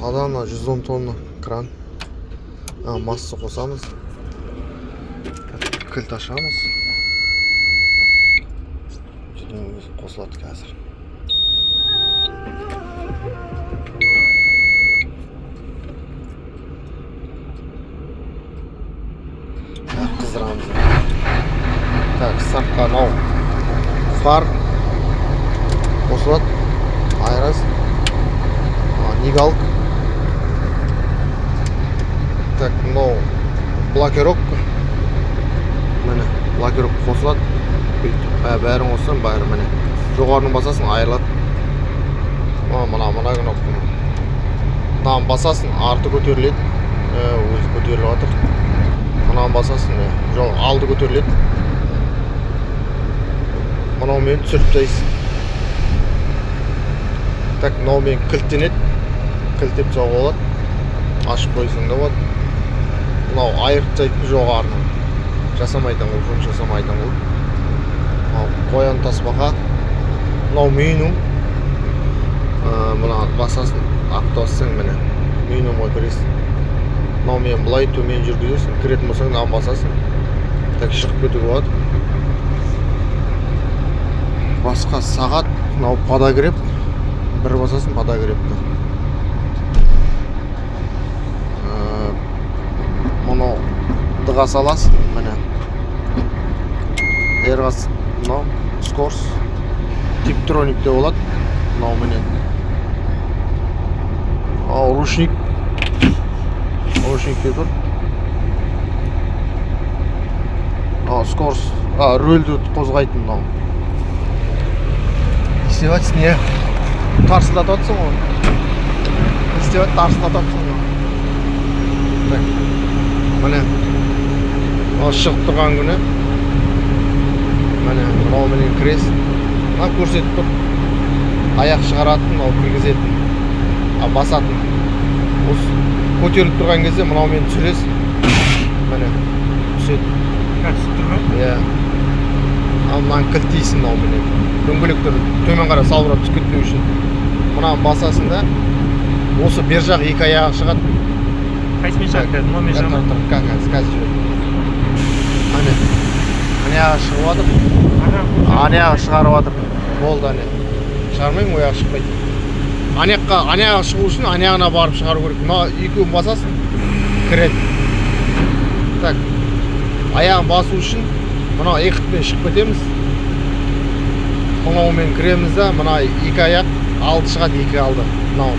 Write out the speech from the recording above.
Adana 110 тонна кран. Масса қосамыз. Кілт ашамыз. Қосылады қазір. Қыздырамыз. Так, сартқа мынау фар қосылады. Айрас. Нигалк. Так, мынау блокировка. Міне, блокировка қосылады. Бәрін қоссаң, бәрі міне. Жоғарыны басасың, айырылады. Мына кнопканы. Мынаны басасың, арты көтеріледі. Өзі көтеріліп жатыр. Мынаны басасың, жоқ, алды көтеріледі. Мынаумен түсіріп тастайсың. Так, мынаумен кілттенеді. Кілттеп соғып алады. Ашып қойсаң да болады. Мынау айырып тастайды жоғарыны. Жасамайтын қылып, жұмыс жасамайтын қылып. Қоян таспаға. Мынау меню. Мына басасын, автосың міне. Менюға кіресің. Мынаумен былай төмен жүргізесің. Кіретін болсаң, мынаны басасың. Так, шығып кетуге болады. Басқа сағат, мынау подогрев. Бір басасын подогревті. Мұны дыға саласың, міне. Эрғас, мынау, скорс. Типтроникте болады. Мынау міне. Рушник. Рушникте тұр. Скорс. Рөлді қозғайтын мынау. Істеватсың, не? Тарсылататсың оны. Тарсылататсың оны. Так. Міне. Шығып тұрған күні. Міне, мынау менен кіресің. Мына көрсетіп тұр. Аяқ шығаратын, мынау кіргізетін. Басатын. Осы көтеріліп тұрған кезде мынау мен түсіресің. Міне, түседі. Түсіп тұр ма? Иә. Мынаны кілттейсің мынау менен. Дөңгелектер төмен қарай салбырап түсіп кетпеу үшін. Мынаны басасың да, осы бер жақ екі аяғы шығады. Қайсымен жақты? Мынаумен жағма? Қазір жібер. Ане аяғы шығып жатыр. Ане аяғы шығарып жатыр. Болды ане. Шығармайың, о аяғы шықпайды. Ане аяғы шығу үшін ане аяғына барып шығару керек. Мына екеуін басасың, кіреді. Так, аяғын басу үшін мына екітпен шығып кетеміз. Мынаумен кіреміз да, мына екі аяқ алды шығады, екі алды. Мынау.